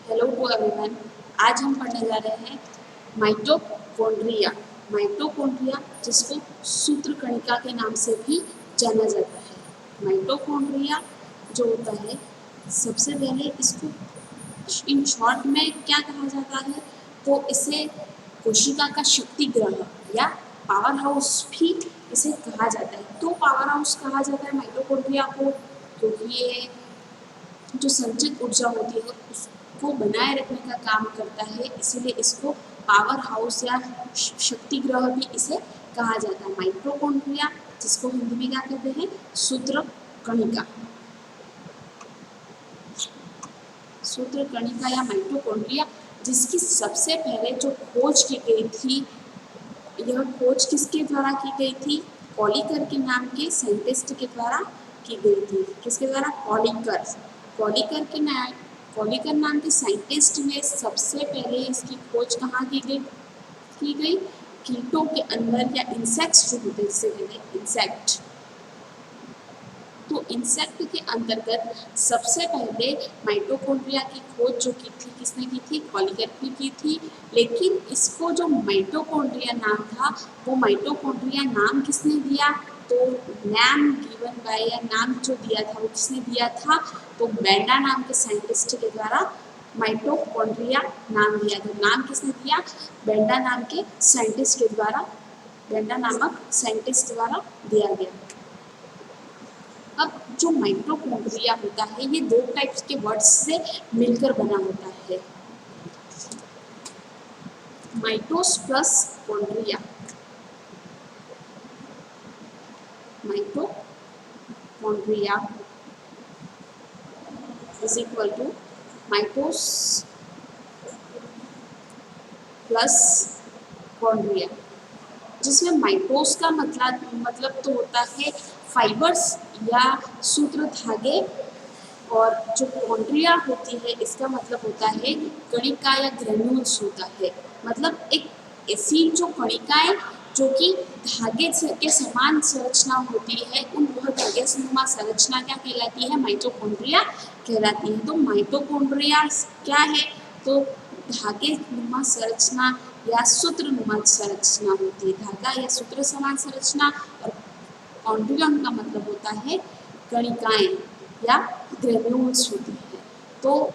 Hello to everyone. आज हम पढ़ने जा रहे हैं माइटोकॉन्ड्रिया। माइटोकॉन्ड्रिया जिसको सूत्रकणिका के नाम से भी जाना जाता है। माइटोकॉन्ड्रिया जो होता है, सबसे पहले इसको इन शॉर्ट में क्या कहा जाता है, तो इसे कोशिका का शक्ति ग्रह या पावर हाउस भी इसे कहा जाता है। तो पावर हाउस कहा जाता है माइटोकॉन्ड्रिया को क्योंकि ये जो संचित ऊर्जा होती है उसको बनाए रखने का काम करता है, इसीलिए इसको पावर हाउस या शक्ति ग्रह भी इसे कहा जाता है। माइटोकॉन्ड्रिया जिसको हिंदी में क्या कहते हैं, सूत्रकणिका। सूत्रकणिका या माइटोकॉन्ड्रिया जिसकी सबसे पहले जो खोज की गई थी, यह खोज किसके द्वारा की गई थी, कॉलिकर के नाम के साइंटिस्ट के द्वारा की गई थी। किसके द्वारा? कॉलिकर नाम के साइंटिस्ट ने सबसे पहले इसकी खोज कहाँ की गई कीटों के अंदर या इंसेक्ट्स जो होते हैं, इससे कहते इंसेक्ट। तो इंसेक्ट के अंतर्गत सबसे पहले माइटोकॉन्ड्रिया की खोज जो की थी, किसने की थी? कॉलिकर ने की थी। लेकिन इसको जो माइटोकॉन्ड्रिया नाम था, वो माइटोकॉन्ड्रिया नाम किसने दिया? तो नेम गिवन बाय, या नाम जो दिया था वो किसने दिया था? तो बेंडा नाम के साइंटिस्ट के द्वारा माइटोकॉन्ड्रिया नाम दिया था। नाम किसने दिया? बेंडा नाम के साइंटिस्ट के द्वारा, बेंडा नामक साइंटिस्ट द्वारा दिया गया। अब जो माइटोकॉन्ड्रिया होता है, ये दो टाइप्स के वर्ड्स से मिलकर बना होता है, mitos plus chondria. Mitochondria is equal to mitos plus chondria, जिसमें माइटोस का मतलब तो होता है फाइबर्स या सूत्र धागे, और जो कॉन्ड्रिया होती है इसका मतलब होता है कणिका या ग्रेन्यूल्स होता है। मतलब एक ऐसी जो कणिकाएं जो कि धागे के समान संरचना होती है, उन वह धागे नुमा संरचना क्या कहलाती है? माइटोकॉन्ड्रिया कहलाती है। तो माइटोकॉन्ड्रिया क्या है? तो धागे नुमा संरचना या सूत्र नुमा संरचना होती है। धागा या सूत्र समान संरचना, और कॉन्ड्रियन का मतलब होता है कणिकाएं या ग्रेन्यूल्स होती है। तो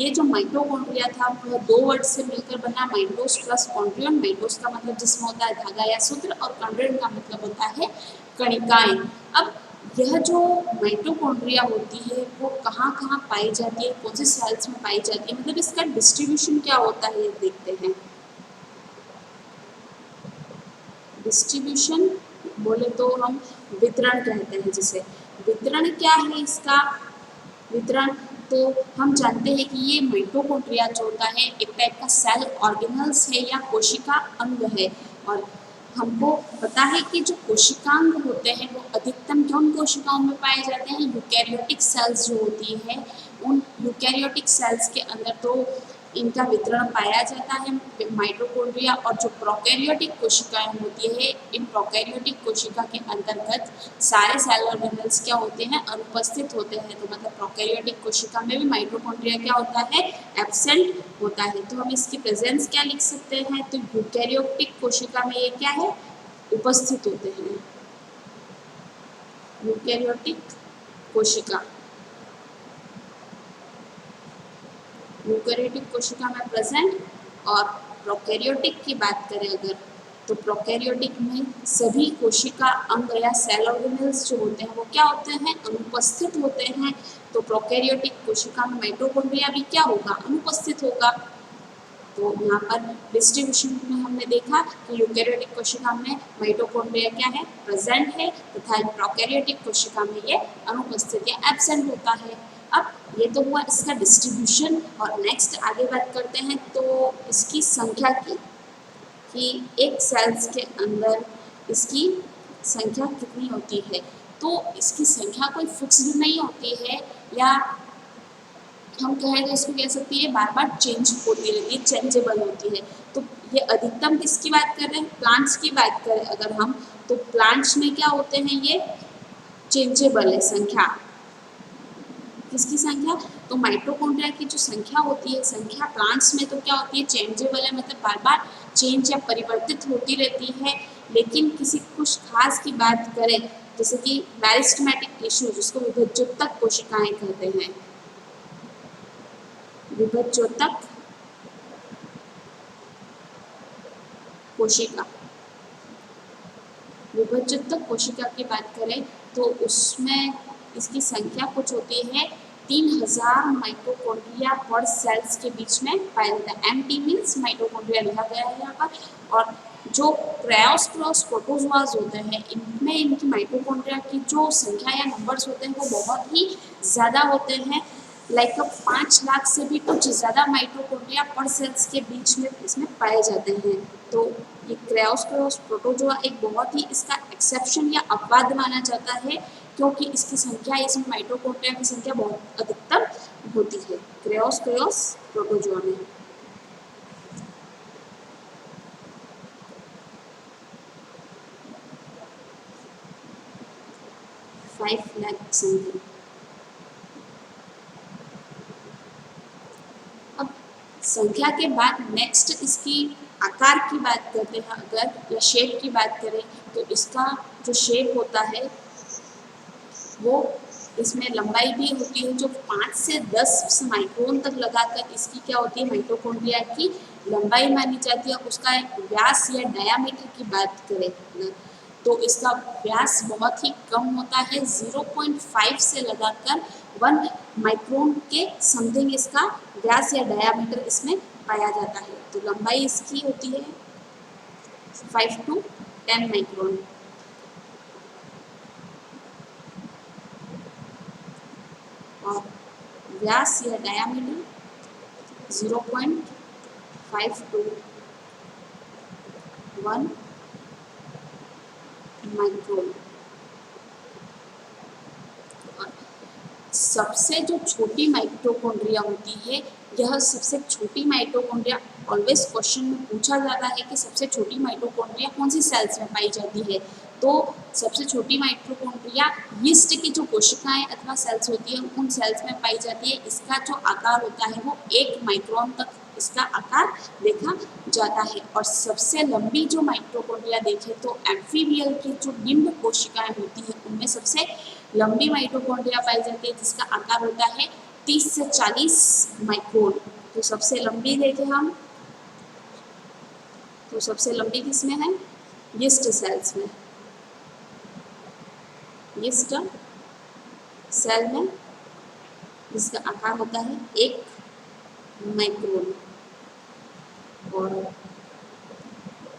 ये जो माइटोकॉन्ड्रिया था वह दो वर्ड से मिलकर बना, माइटोस प्लस कॉन्ड्रियन। माइटोस का मतलब जिसमें होता है धागा या सूत्र, और कॉन्ड्रियन का मतलब होता है कणिकाएं। अब यह जो माइटोकॉन्ड्रिया होती है वो कहाँ कहाँ पाई जाती है, कौन से सेल्स में पाई जाती है, मतलब इसका डिस्ट्रीब्यूशन क्या होता है, ये देखते हैं। डिस्ट्रीब्यूशन बोले तो हम वितरण कहते हैं, जिसे वितरण क्या है इसका? वितरण तो हम जानते हैं कि ये माइटोकॉन्ड्रिया जो होता है एक टाइप का सेल ऑर्गेनल्स है या कोशिका अंग है। और हमको पता है कि जो कोशिकांग होते हैं वो अधिकतम कौन कोशिकाओं में पाए जाते हैं? यूकैरियोटिक सेल्स जो होती है, उन यूकैरियोटिक सेल्स के अंदर तो इनका वितरण पाया जाता है माइटोकॉन्ड्रिया। और जो प्रोकैरियोटिक कोशिकाएं होती है, इन प्रोकैरियोटिक कोशिका के अंतर्गत सारे सेल ऑर्गेनल्स क्या होते हैं? अनुपस्थित होते हैं। तो मतलब प्रोकैरियोटिक कोशिका में भी माइटोकॉन्ड्रिया क्या होता है? एब्सेंट होता है। तो हम इसकी प्रेजेंस क्या लिख सकते हैं? तो यूकैरियोटिक कोशिका में ये क्या है? उपस्थित होते हैं। यूकैरियोटिक कोशिका, यूकैरियोटिक कोशिका में प्रेजेंट। और प्रोकैरियोटिक की बात करें अगर, तो प्रोकैरियोटिक में सभी कोशिका अंग या सेल ऑर्गेनल्स जो होते हैं वो क्या होते हैं? अनुपस्थित होते हैं। तो प्रोकैरियोटिक कोशिका में माइटोकॉन्ड्रिया भी क्या होगा? अनुपस्थित होगा। तो यहाँ पर डिस्ट्रीब्यूशन में हमने देखा कि यूकैरियोटिक कोशिका में माइटोकॉन्ड्रिया क्या है? प्रेजेंट है, तथा प्रोकैरियोटिक कोशिका में ये अनुपस्थित या एब्सेंट होता है। अब ये तो हुआ इसका डिस्ट्रीब्यूशन, और नेक्स्ट आगे बात करते हैं तो इसकी संख्या की, कि एक सेल्स के अंदर इसकी संख्या कितनी होती है। तो इसकी संख्या कोई फिक्स्ड नहीं होती है, या हम कहें तो इसको कह सकते हैं बार बार चेंज होती रहती है, चेंजेबल होती है। तो ये अधिकतम किसकी बात कर रहे हैं? प्लांट्स की बात करें अगर हम, तो प्लांट्स में क्या होते हैं? ये चेंजेबल है संख्या, किसकी संख्या? तो माइटोकॉन्ड्रिया की जो संख्या होती है, संख्या प्लांट्स में तो क्या होती है, चेंजेबल है, मतलब बार बार चेंज या परिवर्तित होती रहती है। लेकिन किसी कुछ खास की बात करें, जैसे कि मेरिस्टेमेटिक टिश्यू, जिसको विभज्योतक कोशिकाएं कहते हैं, विभज्योतक कोशिका, विभज्योतक कोशिका की बात करें तो उसमें इसकी संख्या कुछ होती है 3000 माइटोकॉन्ड्रिया पर सेल्स के बीच में पाया जाता है। एमटी मीन्स माइटोकॉन्ड्रिया लिखा गया है यहाँ पर। और जो क्रायोस्क्रोस प्रोटोजोआज होते हैं, इनमें इनकी माइटोकॉन्ड्रिया की जो संख्या या नंबर्स होते हैं वो बहुत ही ज़्यादा होते हैं। लाइक 5 लाख से भी कुछ ज़्यादा माइटोकॉन्ड्रिया पर सेल्स के बीच में इसमें पाए जाते हैं। तो ये क्रायोस्क्रोस प्रोटोजोआ एक बहुत ही इसका एक्सेप्शन या अपवाद माना जाता है, क्योंकि इसकी संख्या, इसमें माइटोकॉन्ड्रिया की संख्या बहुत अधिकतम होती है क्रायोस्क्रोस प्रोटोजोआ में। Five lakh something. अब संख्या के बाद नेक्स्ट इसकी आकार की बात करते हैं अगर, या शेप की बात करें, तो इसका जो शेप होता है वो, इसमें लंबाई भी होती है जो 5 से 10 माइक्रोन तक लगाकर इसकी क्या होती है, माइटोकॉन्ड्रिया की लंबाई मानी जाती है। उसका एक व्यास या डायामीटर की बात करें ना, तो इसका व्यास बहुत ही कम होता है, 0.5 से लगाकर 1 माइक्रोन के समथिंग इसका व्यास या डायामीटर इसमें पाया जाता है। तो लंबाई इसकी होती है 5 to 10 माइक्रोन। और व्यास या डायामीटर 0.5 to 1 माइक्रोन। सबसे जो छोटी माइटोकॉन्ड्रिया होती है, यह सबसे छोटी माइटोकॉन्ड्रिया ऑलवेज क्वेश्चन में पूछा जाता है कि सबसे छोटी माइटोकॉन्ड्रिया कौन सी सेल्स में पाई जाती है। तो सबसे छोटी माइटोकॉन्ड्रिया यीस्ट की जो कोशिकाएं अथवा सेल्स होती है उन सेल्स में पाई जाती है। इसका जो आकार होता है वो 1 माइक्रोन तक इसका आकार देखा जाता है। और सबसे लंबी जो माइटोकॉन्ड्रिया देखें तो एम्फीबियल की जो निम्न कोशिकाएं होती है उनमें सबसे लंबी माइटोकॉन्ड्रिया पाई जाती है, जिसका आकार होता है 30 से 40 माइक्रोन। तो सबसे लंबी देखें हम, तो सबसे लंबी किसमें है, यीस्ट सेल्स में, यीस्ट सेल में, जिसका आकार होता है 1 माइक्रोन। और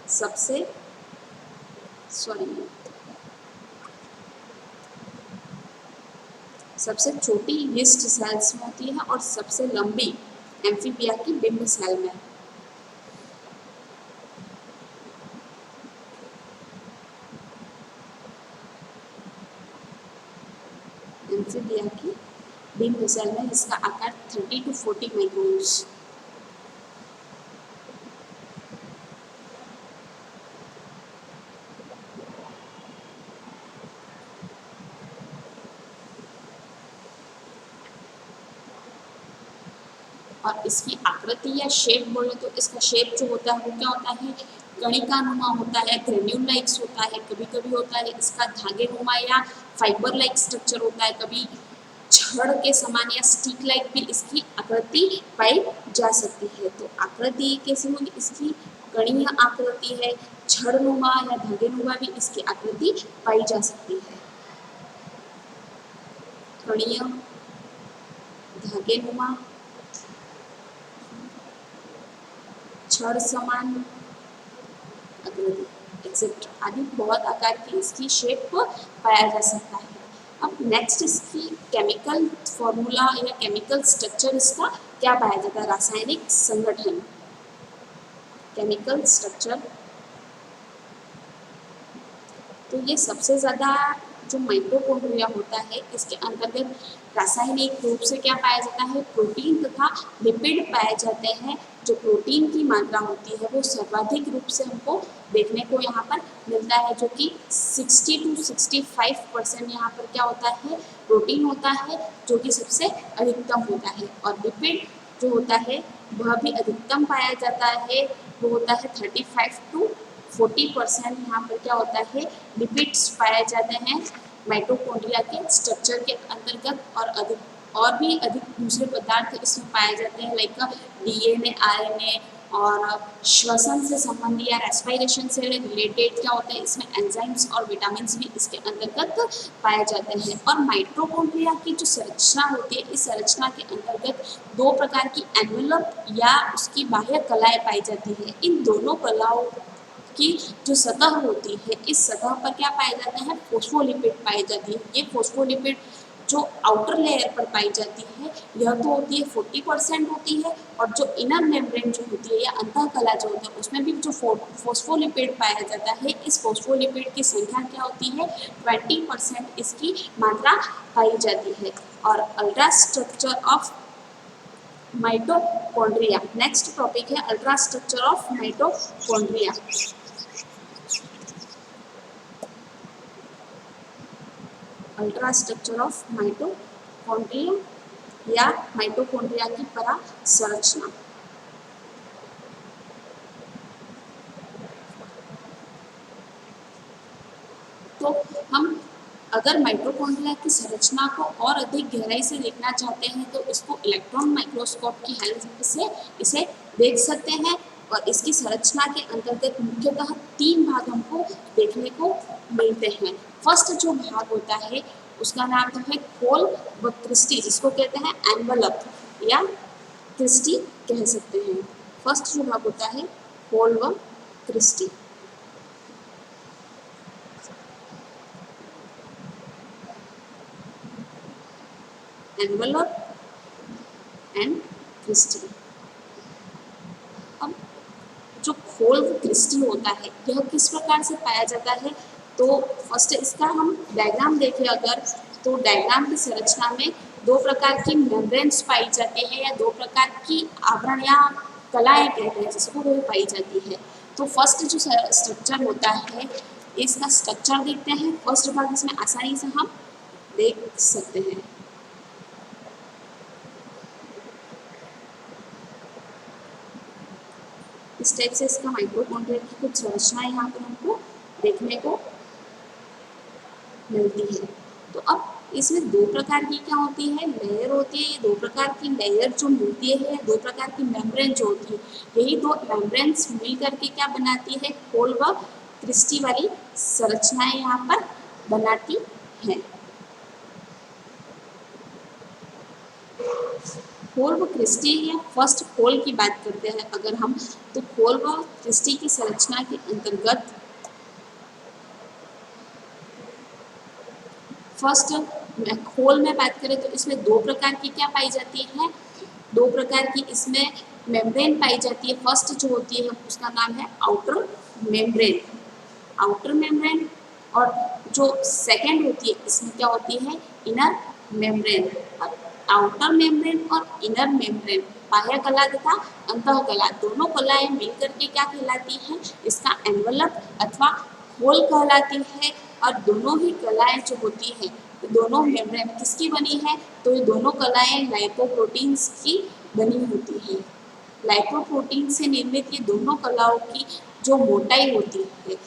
सबसे सबसे छोटी यीस्ट सेल्स में होती है और सबसे लंबी एम्फीबिया की बिंब सेल में। एम्फीबिया की बिंब सेल में, जिसका आकार 30 to 40 माइक्रोन्स। और इसकी आकृति या शेप बोले तो इसका शेप जो होता है वो क्या होता है, कणिकानुमा होता है, ग्रेन्यूलाइट्स होता है, कभी कभी होता है इसका धागे नुमा या फाइबर लाइक स्ट्रक्चर होता है, कभी छड़ के समान या स्टिक लाइक भी इसकी आकृति पाई जा सकती है। तो आकृति कैसी होगी इसकी, कणीय आकृति है, छड़ नुमा या धागे नुमा भी इसकी आकृति पाई जा सकती है। कणीय, धागे नुमा, छड़ समान आकृति एक्सेट्रा आदि बहुत आकार की इसकी शेप को पाया जा सकता है। अब नेक्स्ट इसकी केमिकल फॉर्मूला या केमिकल स्ट्रक्चर इसका क्या पाया जाता है, रासायनिक संगठन, केमिकल स्ट्रक्चर। तो ये सबसे ज़्यादा जो माइटोकॉन्ड्रिया होता है इसके अंतर्गत रासायनिक रूप से क्या पाया जाता है, प्रोटीन तथा लिपिड पाए जाते हैं। जो प्रोटीन की मात्रा होती है वो सर्वाधिक रूप से हमको देखने को यहाँ पर मिलता है, जो कि 60 to 65% यहाँ पर क्या होता है, प्रोटीन होता है, जो कि सबसे अधिकतम होता है। और लिपिड जो होता है वह भी अधिकतम पाया जाता है, वो होता है 35 to 40% यहाँ पर क्या होता है, लिपिड्स पाए जाते हैं माइटोकॉन्ड्रिया के स्ट्रक्चर के अंतर्गत। और भी अधिक दूसरे पदार्थ इसमें पाए जाते हैं, लाइक डीएनए, आरएनए, और श्वसन से संबंधी या रेस्पिरेशन से रिलेटेड क्या होता है, इसमें एंजाइम्स और विटामिन भी इसके अंतर्गत पाए जाते हैं। और माइटोकॉन्ड्रिया की जो संरचना होती है, इस संरचना के अंतर्गत दो प्रकार की एनवेलप या उसकी बाह्य कलाएं पाई जाती है। इन दोनों कलाओं की जो सतह होती है, इस सतह पर क्या पाए जाते हैं, फोस्फोलिपिड पाई जाती है। ये फोस्फोलिपिड जो आउटर लेयर पर पाई जाती है यह तो होती है 40% होती है, और जो इनर मेम्ब्रेन जो होती है या अंतःकला जो होता है उसमें भी जो फोस्फोलिपिड पाया जाता है, इस फोस्फोलिपिड की संख्या क्या होती है, 20% इसकी मात्रा पाई जाती है। और ultra structure of mitochondria, next topic है ultra structure of mitochondria. Ultra structure of mitochondria या माइटोकॉन्ड्रिया की परा संरचना। तो हम अगर माइटोकॉन्ड्रिया की संरचना को और अधिक गहराई से देखना चाहते हैं तो इसको इलेक्ट्रॉन माइक्रोस्कोप की हेल्प से इसे देख सकते हैं। और इसकी संरचना के अंतर्गत मुख्यतः 3 भाग हमको देखने को मिलते हैं। फर्स्ट जो भाग होता है उसका नाम तो है खोल व क्रिस्टी, जिसको कहते हैं एनवलप या क्रिस्टी कह सकते हैं। फर्स्ट जो भाग होता है खोल व क्रिस्टी। Envelope and Christie. अब जो खोल व क्रिस्टी होता है यह किस प्रकार से पाया जाता है, तो फर्स्ट इसका हम डायग्राम देखें अगर, तो डायग्राम की संरचना में 2 प्रकार की मेम्ब्रेन्स पाई जाती है या 2 प्रकार की आवरण या कलाएं कहते हैं जिसको वो पाई जाती है। तो फर्स्ट जो स्ट्रक्चर होता है इसका स्ट्रक्चर देखते हैं। फर्स्ट भाग इसमें आसानी से हम देख सकते हैं। इस टाइप से इसका माइटोकॉन्ड्रिया की कुछ संरचना यहाँ पर हमको देखने को मिलती है। तो अब इसमें 2 प्रकार की क्या होती है, लेयर होती है। ये 2 प्रकार की लेयर जो मिलती है, 2 प्रकार की मेम्ब्रेन जो होती है, यही 2 मेम्ब्रेन्स मिल करके क्या बनाती है, खोल व क्रिस्टी वाली संरचनाएं यहाँ पर बनाती हैं। खोल व क्रिस्टी या फर्स्ट खोल की बात करते हैं अगर हम, तो खोल व क्रिस्टी की संरचना के अंतर्गत फर्स्ट खोल में बात करें तो इसमें 2 प्रकार की क्या पाई जाती है, 2 प्रकार की इसमें मेम्ब्रेन पाई जाती है। फर्स्ट जो होती है उसका नाम है आउटर मेम्ब्रेन, आउटर मेम्ब्रेन। और जो सेकंड होती है इसमें क्या होती है, इनर मेम्ब्रेन। आउटर मेम्ब्रेन और इनर मेम्ब्रेन, बाह्य कला तथा अंतः कला, दोनों कलाएं मिलकर के क्या कहलाती हैं, इसका एनवलप अथवा खोल कहलाती है। और दोनों ही कलाएं जो होती है, दोनों मेम्ब्रेन किसकी बनी है, तो ये दोनों कलाएं लाइपोप्रोटीन्स की बनी होती है। लाइपोप्रोटीन से निर्मित ये दोनों कलाओं की जो मोटाई होती है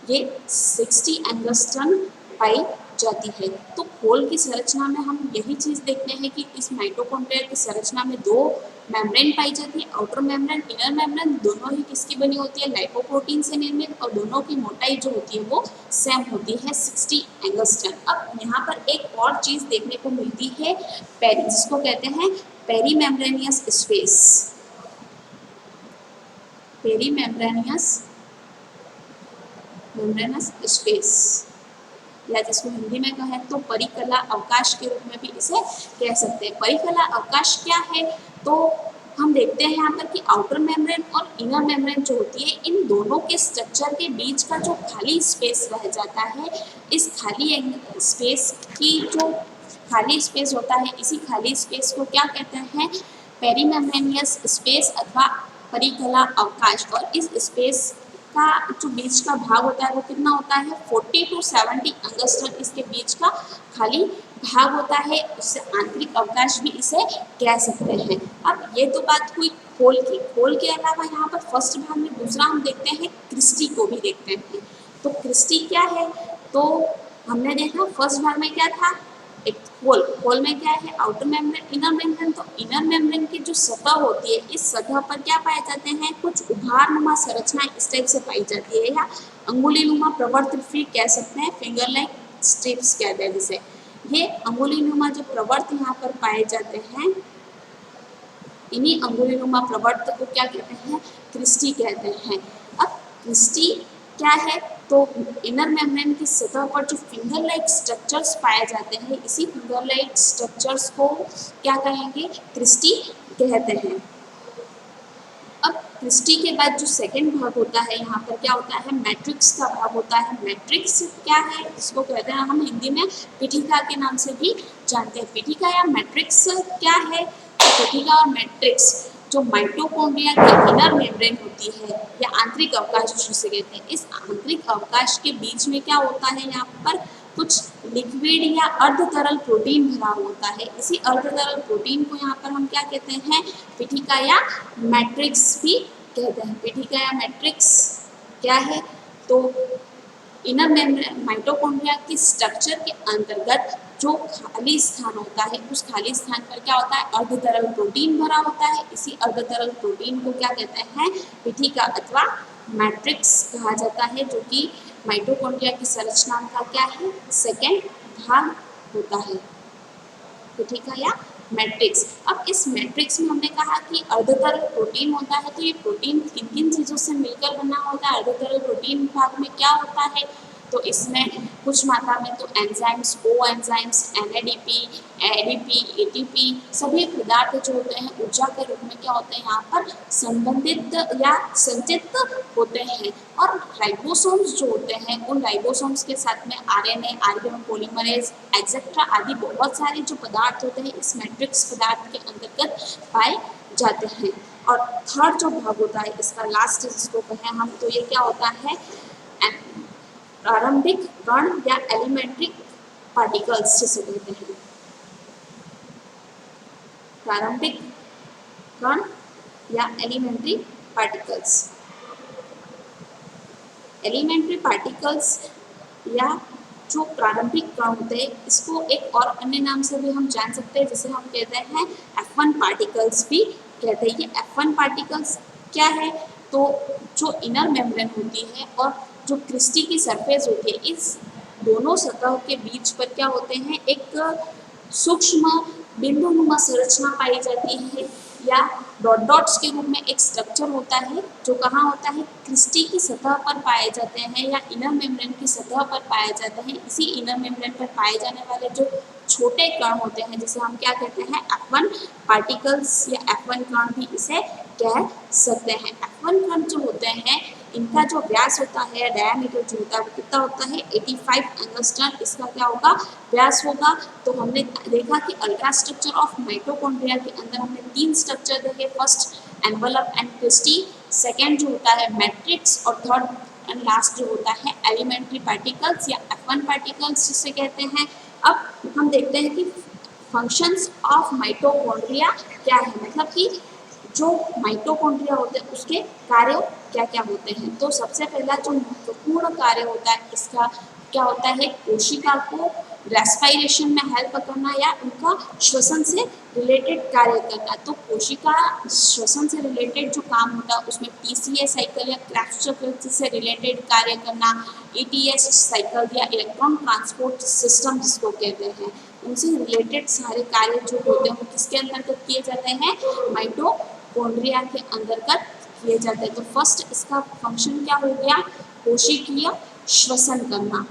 ये 60 एंगस्ट्रम पाई जाती है। तो खोल की संरचना में हम यही चीज़ देखते हैं कि इस माइटोकॉन्ड्रिया की संरचना में 2 मेम्ब्रेन पाई जाती है, आउटर मेम्ब्रेन, इनर मेम्ब्रेन, दोनों ही किसकी बनी होती है, लाइपोप्रोटीन से निर्मित, और दोनों की मोटाई जो होती है वो सेम होती है 60 एंगस्ट्रम। अब यहाँ पर एक और चीज़ देखने को मिलती है जिसको कहते हैं पेरीमेम्ब्रेनियस स्पेस, पेरीमेम्ब्रेनियस मेम्ब्रेनस स्पेस, या जिसको हिंदी में कहें तो परिकला अवकाश के रूप में भी इसे कह सकते हैं। परिकला अवकाश क्या है, तो हम देखते हैं यहाँ पर कि आउटर मेम्ब्रेन और इनर मेम्ब्रेन जो होती है, इन दोनों के स्ट्रक्चर के बीच का जो खाली स्पेस रह जाता है, इस खाली स्पेस की जो खाली स्पेस होता है, इसी खाली स्पेस को क्या कहते हैं, पेरीमेम्ब्रेनियस स्पेस अथवा परिकला अवकाश। और इस स्पेस का जो बीच का भाग होता है वो कितना होता है, 40 to 70 एंगस्ट्रम इसके बीच का खाली भाग होता है, उससे आंतरिक अवकाश भी इसे कह सकते हैं। अब ये तो बात हुई खोल की। खोल के अलावा यहाँ पर फर्स्ट भाग में दूसरा हम देखते हैं क्रिस्टी को भी देखते हैं। तो क्रिस्टी क्या है, तो हमने देखा फर्स्ट भाग में क्या था, एक खोल। खोल में क्या है, आउटर मेम्ब्रेन, इनर मेम्ब्रेन। तो इनर मेम्ब्रेन की जो सतह होती है, इस सतह पर क्या पाए जाते हैं, कुछ उभारनुमा संरचना इस टाइप से पाई जाती है, या अंगुलीनुमा प्रवर्त भी कह सकते हैं, फिंगर लाइक स्ट्रिप्स कहते हैं जिसे। ये अंगुलीनुमा जो प्रवर्त यहाँ पर पाए जाते हैं, इन्हीं अंगुलीनुमा प्रवर्त को क्या कहते हैं, क्रिस्टी कहते हैं। अब क्रिस्टी क्या है, तो इनर मेम्ब्रेन की सतह पर जो फिंगर लाइक स्ट्रक्चर्स पाए जाते हैं, इसी फिंगर लाइक स्ट्रक्चर्स को क्या कहेंगे, क्रिस्टी कहते हैं। अब क्रिस्टी के बाद जो सेकंड भाग होता है, यहाँ पर क्या होता है, मैट्रिक्स का भाग होता है। मैट्रिक्स क्या है, इसको कहते हैं हम हिंदी में पीठिका के नाम से भी जानते हैं। पीठिका या मैट्रिक्स क्या है, तो पीठिका और मैट्रिक्स जो माइटोकॉन्ड्रिया की इनर मेम्ब्रेन होती है, या आंतरिक अवकाश जिसे कहते हैं, इस आंतरिक अवकाश के बीच में क्या होता है, यहाँ पर कुछ लिक्विड या अर्ध तरल प्रोटीन भरा होता है। इसी अर्ध तरल प्रोटीन को यहाँ पर हम क्या कहते हैं, पीठिका या मैट्रिक्स भी कहते हैं। पीठिका या मैट्रिक्स क्या है, तो इनर मेम्ब्रेन माइटोकॉन्ड्रिया की स्ट्रक्चर के अंतर्गत जो खाली स्थान होता है, उस खाली स्थान पर क्या होता है, अर्ध तरल प्रोटीन भरा होता है। इसी अर्ध तरल प्रोटीन को क्या कहते हैं, पीठिका अथवा मैट्रिक्स कहा जाता है, जो कि माइटोकॉन्ड्रिया की संरचना का क्या है, सेकेंड भाग होता है, पीठिका या मैट्रिक्स। अब इस मैट्रिक्स में हमने कहा कि अर्धतरल प्रोटीन होता है, तो ये प्रोटीन किन किन चीज़ों से मिलकर बना होता है, अर्धतरल प्रोटीन भाग में क्या होता है, तो इसमें कुछ मात्रा में तो एंजाइम्स, को एंजाइम्स, एनएडीपी, एडीपी, एटीपी सभी पदार्थ जो होते हैं ऊर्जा के रूप में क्या होते हैं, यहाँ पर संबंधित या संचित होते हैं। और राइबोसोम्स जो होते हैं, उन राइबोसोम्स के साथ में आरएनए, आरएनए पॉलीमरेज एक्सेट्रा आदि बहुत सारे जो पदार्थ होते हैं इस मैट्रिक्स पदार्थ के अंतर्गत पाए जाते हैं। और थर्ड जो भाग होता है इसका लास्ट जिसको कहें हम, तो ये क्या होता है, प्रारंभिक कण या एलिमेंट्री पार्टिकल्स जिसे कहते हैं। प्रारंभिक कण या एलिमेंट्री पार्टिकल्स। एलिमेंट्री पार्टिकल्स या जो प्रारंभिक कण होते हैं, इसको एक और अन्य नाम से भी हम जान सकते हैं, जिसे हम कहते हैं F1 पार्टिकल्स भी कहते हैं। ये F1 पार्टिकल्स क्या है, तो जो इनर मेम्ब्रेन होती है और जो क्रिस्टी की सरफेस होती है, इस दोनों सतह के बीच पर क्या होते हैं, एक सूक्ष्म बिंदुनुमा संरचना पाई जाती है, या डॉट डॉट्स के रूप में एक स्ट्रक्चर होता है, जो कहाँ होता है, क्रिस्टी की सतह पर पाए जाते हैं या इनर मेम्ब्रेन की सतह पर पाए जाते हैं। इसी इनर मेम्ब्रेन पर पाए जाने वाले जो छोटे कण होते हैं, जिसे हम क्या कहते हैं, F1 पार्टिकल्स या F1 कण भी इसे कह सकते हैं। F1 कण जो होते हैं, इनका जो व्यास होता है, डायमीटर जो होता है वो कितना होता है, 85 एंगस्ट्रम इसका क्या होगा, व्यास होगा। तो हमने देखा कि अल्ट्रा स्ट्रक्चर ऑफ माइटोकॉन्ड्रिया के अंदर हमने 3 स्ट्रक्चर देखे, first envelope and cristae, second जो होता है मैट्रिक्स, और थर्ड एंड लास्ट जो होता है एलिमेंट्री पार्टिकल्स या F1 पार्टिकल्स जिसे कहते हैं। अब हम देखते हैं कि फंक्शंस ऑफ माइटोकॉन्ड्रिया क्या है, मतलब कि जो माइटोकॉन्ड्रिया होते हैं उसके कार्य क्या क्या होते हैं। तो सबसे पहला जो महत्वपूर्ण कार्य होता है इसका क्या होता है, कोशिका को रेस्पिरेशन में हेल्प करना या उनका श्वसन से रिलेटेड कार्य करना। तो कोशिका श्वसन से रिलेटेड जो काम होता है उसमें पीसीए साइकिल या क्रेब्स चक्र से रिलेटेड कार्य करना, ईटीएस साइकिल या इलेक्ट्रॉन ट्रांसपोर्ट सिस्टम जिसको कहते हैं, उनसे रिलेटेड सारे कार्य जो होते हैं वो किसके अंतर्गत किए जाते हैं, माइटोकॉन्ड्रिया के अंतर्गत किए जाते हैं। तो फर्स्ट इसका फंक्शन क्या हो गया, कोशिकीय श्वसन करना,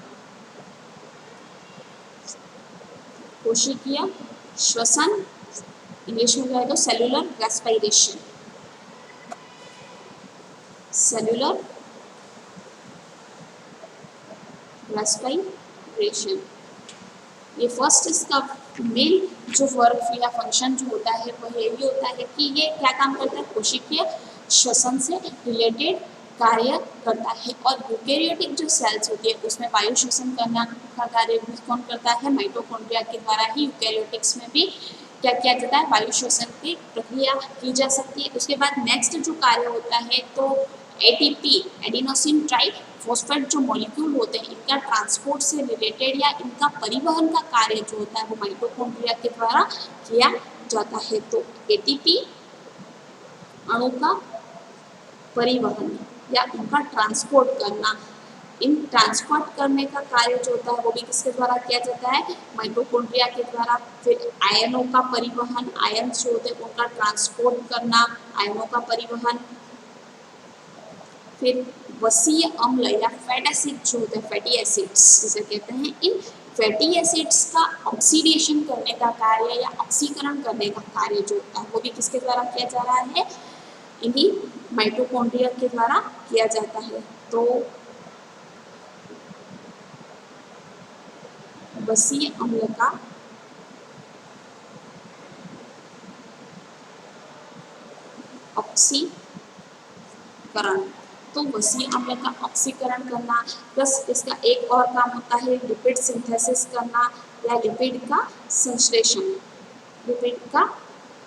कोशिकीय श्वसन इंग्लिश में कहे तो सेलुलर रेस्पिरेशन, सेलुलर रेस्पिरेशन। ये फर्स्ट इसका मेन जो वर्क या फंक्शन जो होता है वह ये होता है कि ये क्या काम करता है, कोशिकीय श्वसन से रिलेटेड कार्य करता है। और यूकेरियोटिक जो सेल्स होती है उसमें वायु श्वसन करना का कार्य भी कौन करता है, माइटोकॉन्ड्रिया के द्वारा ही यूकेरियोटिक्स में भी क्या किया जाता है, वायु श्वसन की प्रक्रिया की जा सकती है। उसके बाद नेक्स्ट जो कार्य होता है तो एटीपी, एडिनोसिन ट्राइफॉस्फेट जो मॉलिक्यूल होते हैं इनका ट्रांसपोर्ट से रिलेटेड या इनका परिवहन का कार्य जो होता है वो माइटोकॉन्ड्रिया के द्वारा किया जाता है। तो एटीपी अणु का परिवहन या उनका ट्रांसपोर्ट करना, इन ट्रांसपोर्ट करने का कार्य जो होता है वो भी किसके द्वारा किया जाता है, माइटोकॉन्ड्रिया के द्वारा। फिर आयनों का परिवहन, आयन जो होते हैं उनका ट्रांसपोर्ट करना, आयनों का परिवहन। फिर वसीय अम्ल या फैट एसिड जो होते हैं, फैटी एसिड्स जिसे कहते हैं, इन फैटी एसिड्स का ऑक्सीडेशन करने का कार्य या ऑक्सीकरण करने का कार्य जो होता है वो भी किसके द्वारा किया जा रहा है, इन्हीं माइटोकॉन्ड्रिया के द्वारा किया जाता है। तो वसीय अम्ल का ऑक्सीकरण, तो वसीय अम्ल का ऑक्सीकरण करना प्लस इसका एक और काम होता है लिपिड सिंथेसिस करना या लिपिड का संश्लेषण, लिपिड का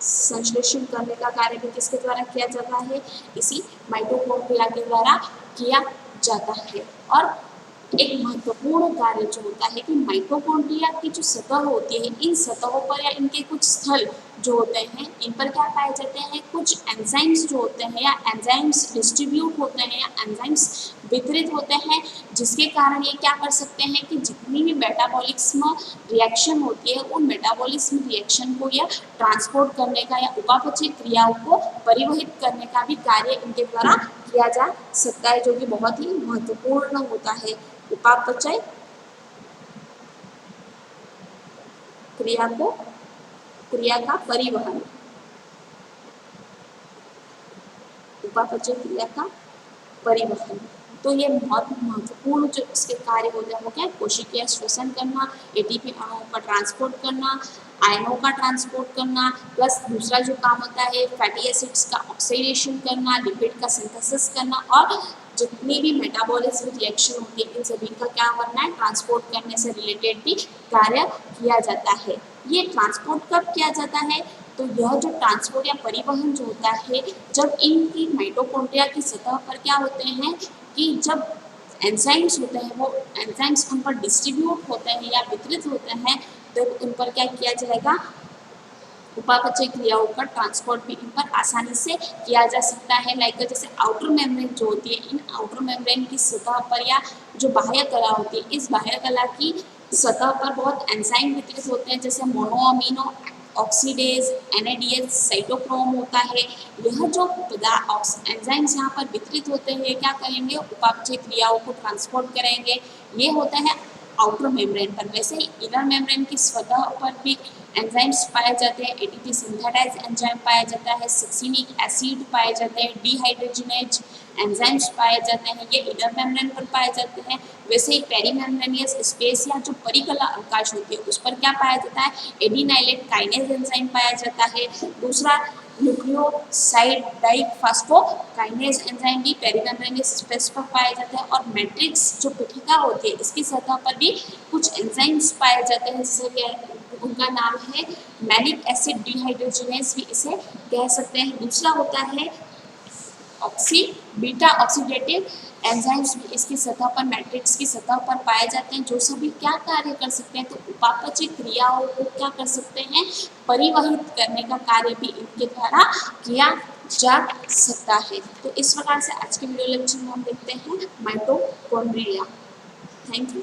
संश्लेषण करने का कार्य भी किसके द्वारा किया जाता है, इसी माइटोकॉन्ड्रिया के द्वारा किया जाता है। और एक महत्वपूर्ण कार्य जो होता है कि माइटोकॉन्ड्रिया की जो सतह होती है इन सतहों पर या इनके कुछ स्थल जो होते हैं इन पर क्या पाए जाते हैं, कुछ एंजाइम्स जो होते हैं या एंजाइम्स डिस्ट्रीब्यूट होते हैं या एंजाइम्स वितरित होते हैं, जिसके कारण ये क्या कर सकते हैं कि जितनी भी मेटाबॉलिज्म रिएक्शन होती है उन मेटाबॉलिज्म रिएक्शन को या ट्रांसपोर्ट करने का या उपापचय क्रियाओं को परिवहित करने का भी कार्य इनके द्वारा किया जा सकता है, जो कि बहुत ही महत्वपूर्ण होता है। उपापचय क्रिया का परिवहन, उपापचय क्रिया का परिवहन। तो ये बहुत महत्वपूर्ण जो इसके कार्य होते हैं वो क्या है, कोशिकीय श्वसन करना, एटीपी अणुओं का ट्रांसपोर्ट करना, आयनों का ट्रांसपोर्ट करना, प्लस दूसरा जो काम होता है फैटी एसिड्स का ऑक्सीडेशन करना, लिपिड का सिंथेसिस करना, और जितनी भी मेटाबॉलिज्म रिएक्शन होती है इन सभी का क्या करना है, ट्रांसपोर्ट करने से रिलेटेड भी कार्य किया जाता है। ये ट्रांसपोर्ट कब किया जाता है, तो यह जो ट्रांसपोर्ट या परिवहन जो होता है जब इनकी माइटोकॉन्ड्रिया की सतह पर क्या होते हैं कि जब एंजाइम्स होते हैं वो एंजाइम्स उन पर डिस्ट्रीब्यूट होते हैं या वितरित होते हैं तो उन पर क्या किया जाएगा, उपापचय क्रियाओं का ट्रांसपोर्ट भी इन पर आसानी से किया जा सकता है। लाइक जैसे आउटर मेम्ब्रेन जो होती है, इन आउटर मेम्ब्रेन की सतह पर या जो बाह्य कला होती है इस बाह्य कला की सतह पर बहुत एंजाइम वितरित होते हैं, जैसे मोनोअमीनो ऑक्सीडेज, एनएडीएच, साइटोक्रोम होता है। यह जो एंजाइम्स यहाँ पर वितरित होते हैं क्या करेंगे, उपापचय क्रियाओं को ट्रांसपोर्ट करेंगे। ये होता है आउटर मेम्ब्रेन पर। वैसे ही इनर मेम्ब्रेन की सतह पर भी एंजाइम्स पाए जाते हैं, एटीपी सिंथेटाइज एंजाइम पाया जाता है, सक्सिनिक एसिड पाए जाते हैं, डिहाइड्रोजनेज एंजाइम्स पाए जाते हैं, ये इनर मेम्ब्रेन पर पाए जाते हैं। वैसे ही पेरीमेम्ब्रेनियस स्पेस या जो परिकला अवकाश होती है उस पर क्या पाया जाता है, एडिनाइलेट काइनेज एंजाइम पाया जाता है। दूसरा न्यूक्लियोसाइड डाइफॉस्फोकाइनेज एंजाइम भी पेरीमेम्ब्रेनियस स्पेस पर पाए जाते हैं। और मैट्रिक्स जो पीठिका होती है इसकी सतह पर भी कुछ एंजाइम्स पाए जाते हैं, जैसे उनका नाम है मैलिक एसिड डिहाइड्रोजनेज भी इसे कह सकते हैं। दूसरा होता है बीटा ऑक्सीडेटिव एंजाइम्स भी इसकी सतह पर, मैट्रिक्स की सतह पर पाए जाते हैं, जो सभी क्या कार्य कर सकते हैं, तो उपापचय क्रियाओं को क्या कर सकते हैं, परिवहित करने का कार्य भी इनके द्वारा किया जा सकता है। तो इस प्रकार से आज के वीडियो लेक्चर में हम देखते हैं माइटोकॉन्ड्रिया। Thank you.